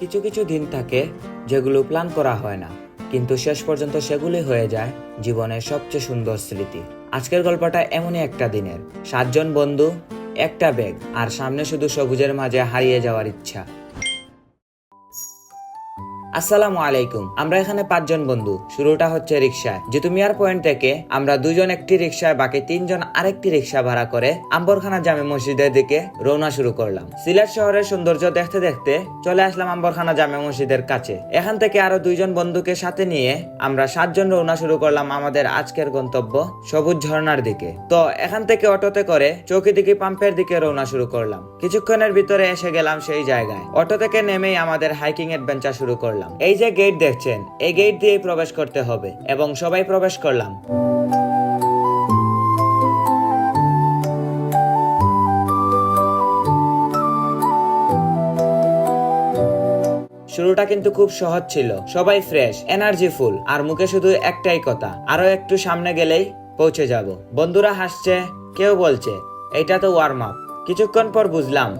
কিছু কিছু দিন থাকে যেগুলো প্ল্যান করা হয় না, কিন্তু শেষ পর্যন্ত সেগুলি হয়ে যায় জীবনের সবচেয়ে সুন্দর স্মৃতি। আজকের গল্পটা এমনই একটা দিনের। 7 জন বন্ধু, একটা ব্যাগ, আর সামনে শুধু সবুজের মাঝে হারিয়ে যাওয়ার ইচ্ছা। আসসালামু আলাইকুম। আমরা এখানে 5 জন বন্ধু। শুরুটা হচ্ছে রিক্সায়। জিতুমিয়ার পয়েন্ট থেকে আমরা 2 জন একটি রিক্সায়, বাকি 3 জন আরেকটি রিক্সা ভাড়া করে আম্বরখানা জামে মসজিদের দিকে রওনা শুরু করলাম। সিলেট শহরের সৌন্দর্য দেখতে দেখতে চলে আসলাম আম্বরখানা জামে মসজিদের কাছে। এখান থেকে আরো 2 জন বন্ধুকে সাথে নিয়ে আমরা 7 জন রওনা শুরু করলাম আমাদের আজকের গন্তব্য সবুজ ঝর্ণার দিকে। তো এখান থেকে অটোতে করে চৌকিদিঘি পাম্পের দিকে রওনা শুরু করলাম। কিছুক্ষণের ভিতরে এসে গেলাম সেই জায়গায়। অটো থেকে নেমেই আমাদের হাইকিং অ্যাডভেঞ্চার শুরু করলাম। এই যে গেট দেখছেন, এই গেট দিয়ে প্রবেশ করতে হবে এবং সবাই প্রবেশ করলাম। শুরুটা কিন্তু খুব সহজ ছিল। সবাই ফ্রেশ, এনার্জি ফুল, আর মুখে শুধু একটাই কথা, আরো একটু সামনে গেলেই পৌঁছে যাব। বন্ধুরা হাসছে, কেউ বলছে এটা তো ওয়ার্ম আপ। কিছুক্ষণ পর বুঝলাম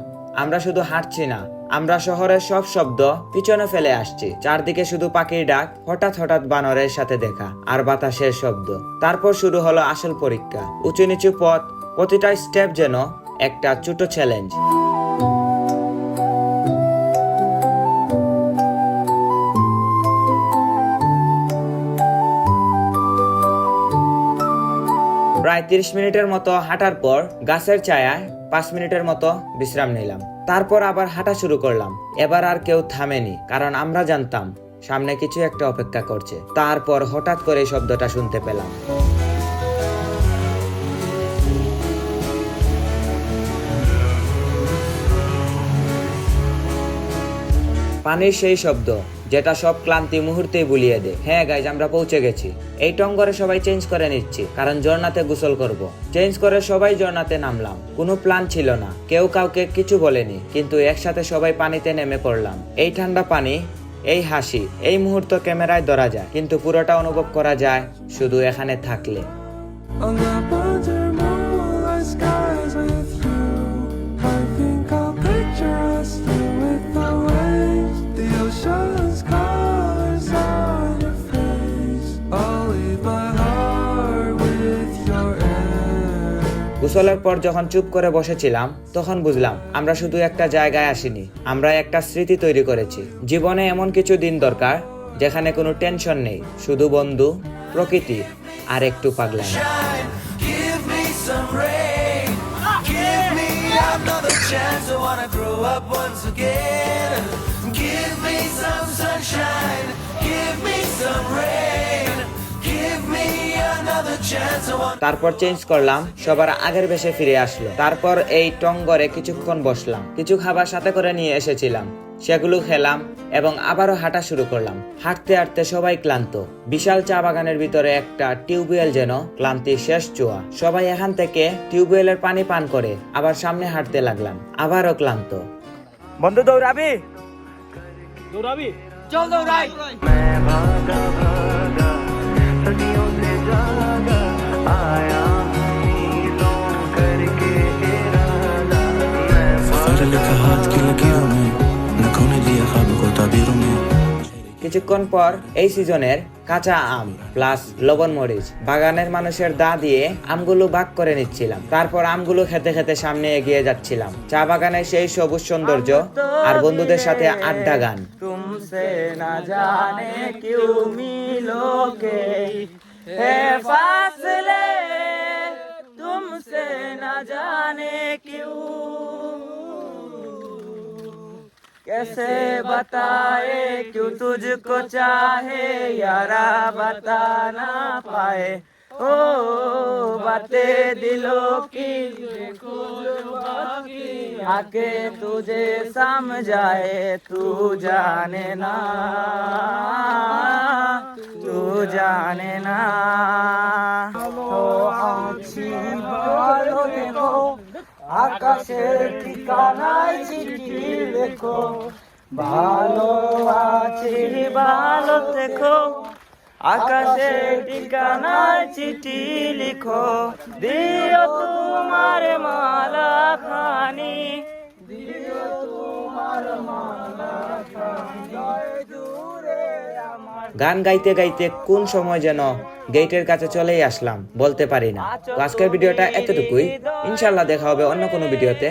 আমরা শুধু হাঁটছি না, আমরা শহরের সব শব্দ পিছনে ফেলে আসছি। চারদিকে শুধু পাখির ডাক, হঠাৎ হঠাৎ বানরের সাথে দেখা, আর বাতাসের শব্দ। তারপর শুরু হলো আসল পরীক্ষা। উঁচু নিচু পথ, প্রতিটা স্টেপ যেন একটা ছোট চ্যালেঞ্জ। প্রায় 30 মিনিটের মতো হাঁটার পর গাছের ছায়ায় 5 মিনিটের মতো বিশ্রাম নিলাম। তারপর আবার হাঁটা শুরু করলাম। এবার আর কেউ থামেনি, কারণ আমরা জানতাম সামনে কিছু একটা অপেক্ষা করছে। তারপর হঠাৎ করে শব্দটা শুনতে পেলাম। পানির সেই শব্দ যেটা সব ক্লান্তি মুহূর্তেই ভুলিয়ে দেয়। হ্যাঁ গাইজ, আমরা পৌঁছে গেছি। এই টঙ্গরে সবাই চেঞ্জ করে নিচ্ছি, কারণ ঝর্ণাতে গোসল করব। চেঞ্জ করে সবাই ঝর্ণাতে নামলাম। কোনো প্ল্যান ছিল না, কেউ কাউকে কিছু বলেনি, কিন্তু একসাথে সবাই পানিতে নেমে পড়লাম। এই ঠান্ডা পানি, এই হাসি, এই মুহূর্ত ক্যামেরায় ধরা যায়, কিন্তু পুরোটা অনুভব করা যায় শুধু এখানে থাকলে। গোসলের পর যখন চুপ করে বসেছিলাম, তখন বুঝলাম আমরা শুধু একটা জায়গায় আসিনি, আমরা একটা স্মৃতি তৈরি করেছি। জীবনে এমন কিছু দিন দরকার যেখানে কোনো টেনশন নেই, শুধু বন্ধু, প্রকৃতি আর একটু পাগলামি। তারপর চেঞ্জ করলাম, সবার আগের বেশে ফিরে আসলো। তারপর এই টঙ্গরে কিছুক্ষণ বসলাম। কিছু খাবার সাথে করে নিয়ে এসেছিলাম, সেগুলো খেলাম এবং আবারও হাঁটা শুরু করলাম। হাঁটতে হাঁটতে সবাই ক্লান্ত। বিশাল চা বাগানের ভিতরে একটা টিউবওয়েল যেন ক্লান্তির শেষ চোয়া। সবাই এখান থেকে টিউবওয়েলের পানি পান করে আবার সামনে হাঁটতে লাগলাম। আবারও ক্লান্ত। বন্ধু দৌড়াবি? চল দৌড়াই। কিছুক্ষণ পর এই সিজনের কাঁচা আম প্লাস লবণ মরিচ বাগানের মানুষের দা দিয়ে আমগুলো ভাগ করে নিচ্ছিলাম। তারপর আমগুলো খেতে খেতে সামনে এগিয়ে যাচ্ছিলাম। চা বাগানের সেই সবুজ সৌন্দর্য আর বন্ধুদের সাথে আড্ডা গান। তুমসে না জানে কিউ মিলোগে হে ফাসলে, তুমসে না জানে কিউ, कैसे बताए क्यों तुझको चाहे यारा बता ना पाए, ओ बातें दिलों की आके तुझे समझाए, तू जाने ना, तू जाने ना। ओ आँखी भालो देखो, আকাশের ঠিকানায় চিঠি লেখো, ভালো আছি ভালো থেকো, আকাশের ঠিকানায় চিঠি লিখো, দিও তোমার মালা খানি, দিও তোমার মালা খানি। গান গাইতে গাইতে কোন সময় যেন গেটের কাছে চলেই আসলাম, বলতে পারি না। তো আজকের ভিডিওটা এতটুকুই। ইনশাল্লাহ দেখা হবে অন্য কোনো ভিডিওতে।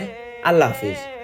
আল্লাহ হাফিজ।